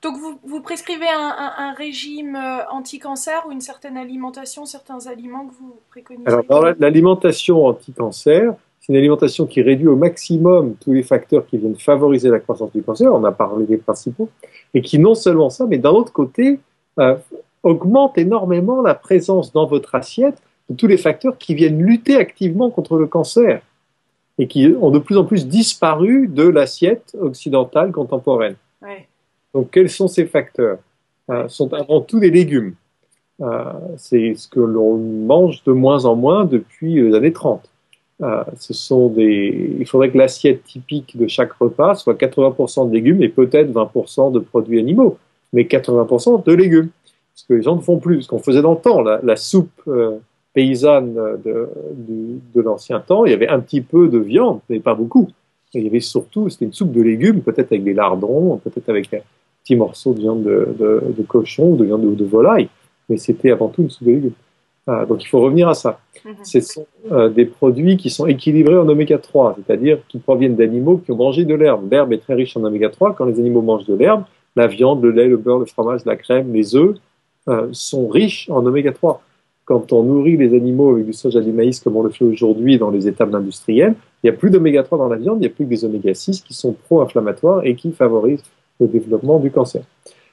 Donc vous prescrivez un régime anti-cancer ou une certaine alimentation, certains aliments que vous Alors, préconisez? dans l'alimentation anti-cancer, c'est une alimentation qui réduit au maximum tous les facteurs qui viennent favoriser la croissance du cancer, on a parlé des principaux, et qui non seulement ça, mais d'un autre côté, euh, augmente énormément la présence dans votre assiette de tous les facteurs qui viennent lutter activement contre le cancer et qui ont de plus en plus disparu de l'assiette occidentale contemporaine. Ouais, Donc, quels sont ces facteurs? ouais. Ce sont avant tout des légumes. Euh, c'est ce que l'on mange de moins en moins depuis les années 30. Il faudrait que l'assiette typique de chaque repas soit 80% de légumes et peut-être 20% de produits animaux, mais 80% de légumes. Ce que les gens ne font plus, ce qu'on faisait dans le temps. La soupe paysanne de l'ancien temps, il y avait un petit peu de viande, mais pas beaucoup. Et il y avait surtout, c'était une soupe de légumes, peut-être avec des lardons, peut-être avec un petit morceau de viande de cochon ou de viande de volaille, mais c'était avant tout une soupe de légumes. Donc il faut revenir à ça. Mhm. Ce sont des produits qui sont équilibrés en oméga 3, c'est-à-dire qui proviennent d'animaux qui ont mangé de l'herbe. L'herbe est très riche en oméga 3. Quand les animaux mangent de l'herbe, la viande, le lait, le beurre, le fromage, la crème, les œufs sont riches en oméga 3. Quand on nourrit les animaux avec du soja et du maïs comme on le fait aujourd'hui dans les étables industrielles, il n'y a plus d'oméga 3 dans la viande, il n'y a plus que des oméga 6 qui sont pro-inflammatoires et qui favorisent le développement du cancer.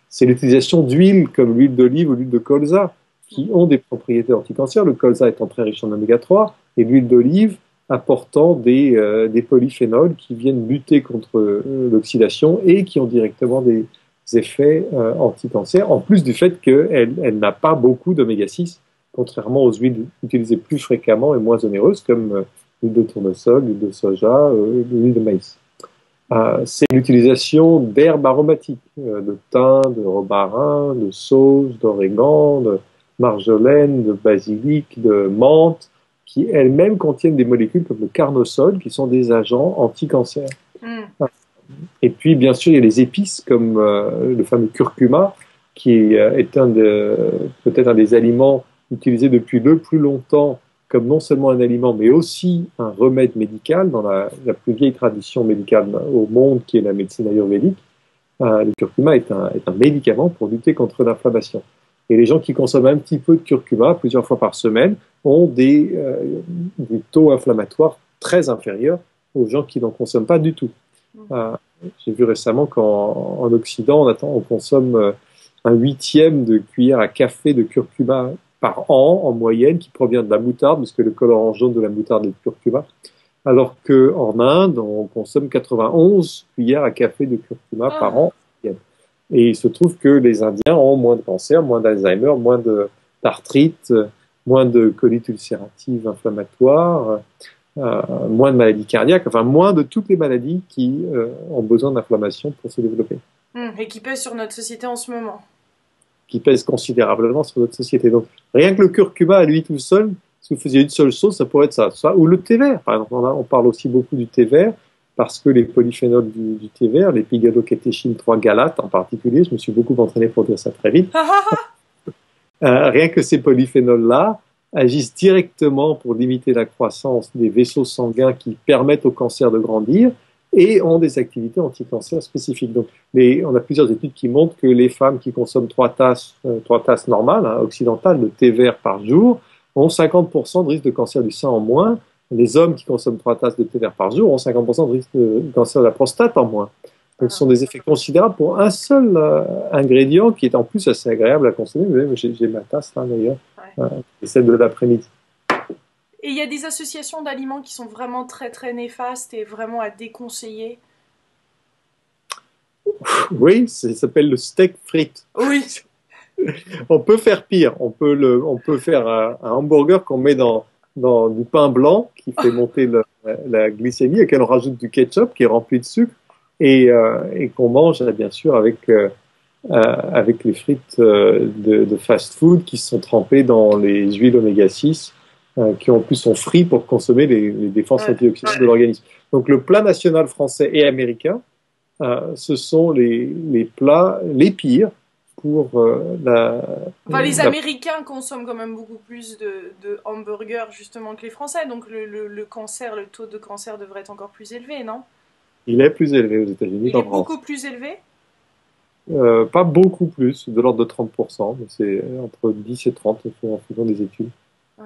C'est l'utilisation d'huiles comme l'huile d'olive ou l'huile de colza qui ont des propriétés anti-cancer, le colza étant très riche en oméga 3 et l'huile d'olive apportant des polyphénols qui viennent lutter contre l'oxydation et qui ont directement des effets anti-cancer, en plus du fait qu'elle n'a pas beaucoup d'oméga 6, contrairement aux huiles utilisées plus fréquemment et moins onéreuses comme l'huile de tournesol, l'huile de soja, l'huile de maïs. C'est l'utilisation d'herbes aromatiques, de thym, de romarin, de sauge, d'origan, de marjolaine, de basilic, de menthe, qui elles-mêmes contiennent des molécules comme le carnosol, qui sont des agents anti-cancer. Mm. Et puis, bien sûr, il y a les épices comme le fameux curcuma, qui est peut-être un des aliments utilisés depuis le plus longtemps comme non seulement un aliment, mais aussi un remède médical dans la plus vieille tradition médicale au monde, qui est la médecine ayurvédique. Le curcuma est un médicament pour lutter contre l'inflammation. Et les gens qui consomment un petit peu de curcuma plusieurs fois par semaine ont des taux inflammatoires très inférieurs aux gens qui n'en consomment pas du tout. Mm. Euh, j'ai vu récemment qu'en Occident, on consomme un huitième de cuillère à café de curcuma par an en moyenne, qui provient de la moutarde, parce que le colorant jaune de la moutarde est le curcuma, alors qu'en Inde, on consomme 91 cuillères à café de curcuma par Ah, an. Et il se trouve que les Indiens ont moins de cancer, moins d'Alzheimer, moins d'arthrite, moins de colite ulcérative inflammatoire, moins de maladies cardiaques, enfin moins de toutes les maladies qui ont besoin d'inflammation pour se développer, et qui pèse sur notre société en ce moment. qui pèsent considérablement sur notre société. Donc rien que le curcuma à lui tout seul, si vous faisiez une seule chose, ça pourrait être ça. Ou le thé vert, par exemple. On parle aussi beaucoup du thé vert, parce que les polyphénols du thé vert, les pigalocatéchine 3 galates en particulier, je me suis beaucoup entraîné pour dire ça très vite, rien que ces polyphénols-là agissent directement pour limiter la croissance des vaisseaux sanguins qui permettent au cancer de grandir et ont des activités anti-cancer spécifiques. Donc, on a plusieurs études qui montrent que les femmes qui consomment 3 tasses normales, occidentales, de thé vert par jour, ont 50% de risque de cancer du sein en moins. Les hommes qui consomment 3 tasses de thé vert par jour ont 50% de risque de cancer de la prostate en moins. Donc, ce sont des effets considérables pour un seul ingrédient qui est en plus assez agréable à consommer. Vous voyez, j'ai ma tasse là d'ailleurs, Ouais. c'est celle de l'après-midi. Et il y a des associations d'aliments qui sont vraiment très très néfastes et vraiment à déconseiller. Oui, ça s'appelle le steak frites. Oui. On peut faire pire. On peut faire un hamburger qu'on met dans du pain blanc qui fait monter la glycémie et qu'on rajoute du ketchup qui est rempli de sucre et qu'on mange bien sûr avec les frites de fast-food qui sont trempées dans les huiles oméga 6 qui en plus sont frites pour consommer les défenses Ouais. antioxydantes de l'organisme. Donc le plat national français et américain, ce sont les plats les pires pour Enfin, les la. Américains consomment quand même beaucoup plus de hamburgers justement que les Français, donc le cancer, le taux de cancer devrait être encore plus élevé, non? Il est plus élevé aux États-Unis Il est qu'en beaucoup France. plus élevé? Pas beaucoup plus, de l'ordre de 30%, mais c'est entre 10 et 30 en fonction des études. Mhm.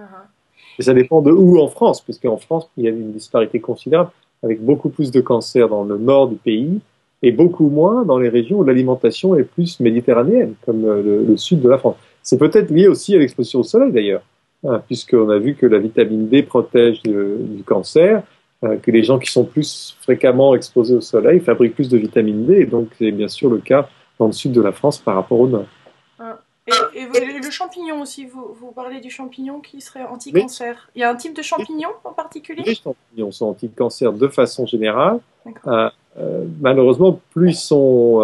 Et ça dépend de où en France, parce qu'en France, il y a une disparité considérable, avec beaucoup plus de cancers dans le nord du pays et beaucoup moins dans les régions où l'alimentation est plus méditerranéenne, comme le sud de la France. C'est peut-être lié aussi à l'exposition au soleil d'ailleurs, hein, puisqu'on a vu que la vitamine D protège du cancer, que les gens qui sont plus fréquemment exposés au soleil fabriquent plus de vitamine D, et donc c'est bien sûr le cas dans le sud de la France par rapport au nord. Ah. Le champignon aussi, vous parlez du champignon qui serait Mais anti-cancer. Il y a un type de champignon en particulier? les champignons sont anti-cancer de façon générale. D'accord. Euh, Malheureusement, plus ils sont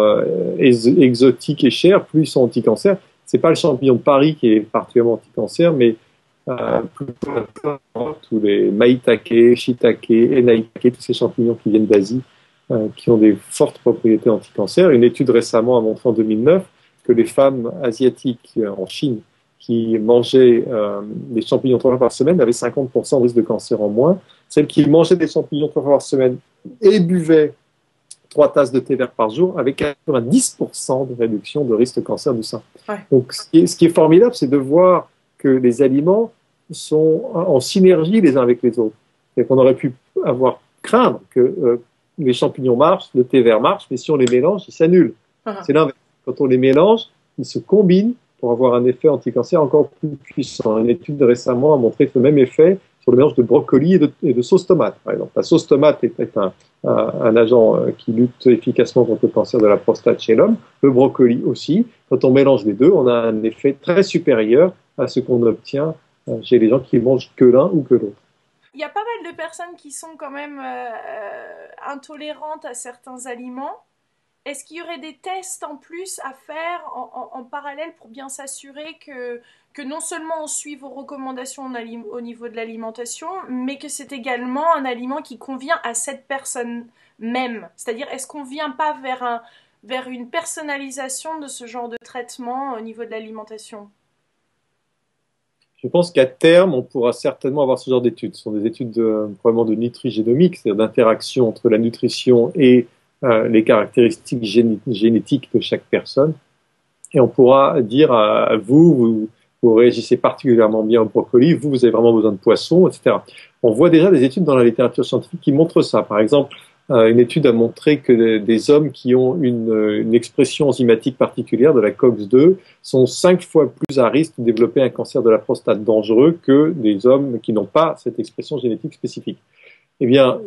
exotiques et chers, plus ils sont anti-cancer. C'est pas le champignon de Paris qui est particulièrement anti-cancer, mais plutôt tous les maïtake, shiitake, enaitake, tous ces champignons qui viennent d'Asie, qui ont des fortes propriétés anti-cancer. Une étude récemment a montré en 2009 que les femmes asiatiques en Chine qui mangeaient des champignons 3 fois par semaine avaient 50% de risque de cancer en moins. Celles qui mangeaient des champignons 3 fois par semaine et buvaient 3 tasses de thé vert par jour avec 90% de réduction de risque de cancer du sein. Ouais. Donc, ce qui est formidable, c'est de voir que les aliments sont en synergie les uns avec les autres. Et qu'on aurait pu craindre que les champignons marchent, le thé vert marche, mais si on les mélange, ils s'annulent. Uh-huh. C'est l'inverse. Quand on les mélange, ils se combinent pour avoir un effet anti-cancer encore plus puissant. Une étude récemment a montré le même effet sur le mélange de brocoli et de sauce tomate, par exemple. La sauce tomate est un agent qui lutte efficacement contre le cancer de la prostate chez l'homme. Le brocoli aussi. Quand on mélange les deux, on a un effet très supérieur à ce qu'on obtient chez les gens qui mangent que l'un ou que l'autre. Il y a pas mal de personnes qui sont quand même intolérantes à certains aliments. Est-ce qu'il y aurait des tests en plus à faire en parallèle pour bien s'assurer que non seulement on suit vos recommandations au niveau de l'alimentation, mais que c'est également un aliment qui convient à cette personne même? C'est-à-dire, est-ce qu'on ne vient pas vers une personnalisation de ce genre de traitement au niveau de l'alimentation? Je pense qu'à terme, on pourra certainement avoir ce genre d'études. Ce sont des études probablement de nutrigénomique, c'est-à-dire d'interaction entre la nutrition et les caractéristiques génétiques de chaque personne. Et on pourra dire à vous réagissez particulièrement bien au brocoli, vous avez vraiment besoin de poisson, etc. On voit déjà des études dans la littérature scientifique qui montrent ça. Par exemple, une étude a montré que des hommes qui ont une expression enzymatique particulière de la COX-2 sont 5 fois plus à risque de développer un cancer de la prostate dangereux que des hommes qui n'ont pas cette expression génétique spécifique. Eh bien,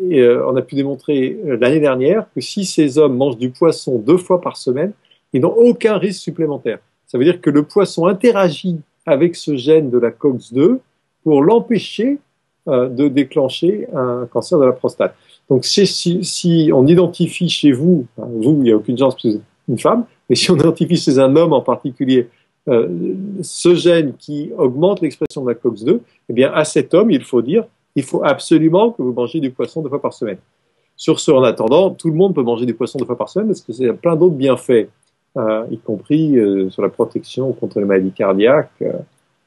on a pu démontrer l'année dernière que si ces hommes mangent du poisson 2 fois par semaine, ils n'ont aucun risque supplémentaire. Ça veut dire que le poisson interagit avec ce gène de la COX-2 pour l'empêcher de déclencher un cancer de la prostate. Donc, si on identifie chez vous, vous, il n'y a aucune chance que vous êtes une femme, mais si on identifie chez un homme en particulier ce gène qui augmente l'expression de la COX-2, eh bien, à cet homme, il faut absolument que vous mangiez du poisson 2 fois par semaine. Sur ce, en attendant, tout le monde peut manger du poisson 2 fois par semaine parce que c'est plein d'autres bienfaits, y compris sur la protection contre les maladies cardiaques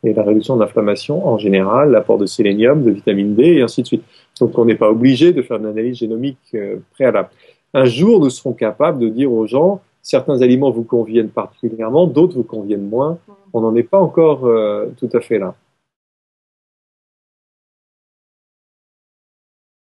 et la réduction de l'inflammation en général, l'apport de sélénium, de vitamine D et ainsi de suite. Donc on n'est pas obligé de faire une analyse génomique préalable. Un jour, nous serons capables de dire aux gens, certains aliments vous conviennent particulièrement, d'autres vous conviennent moins. On n'en est pas encore tout à fait là.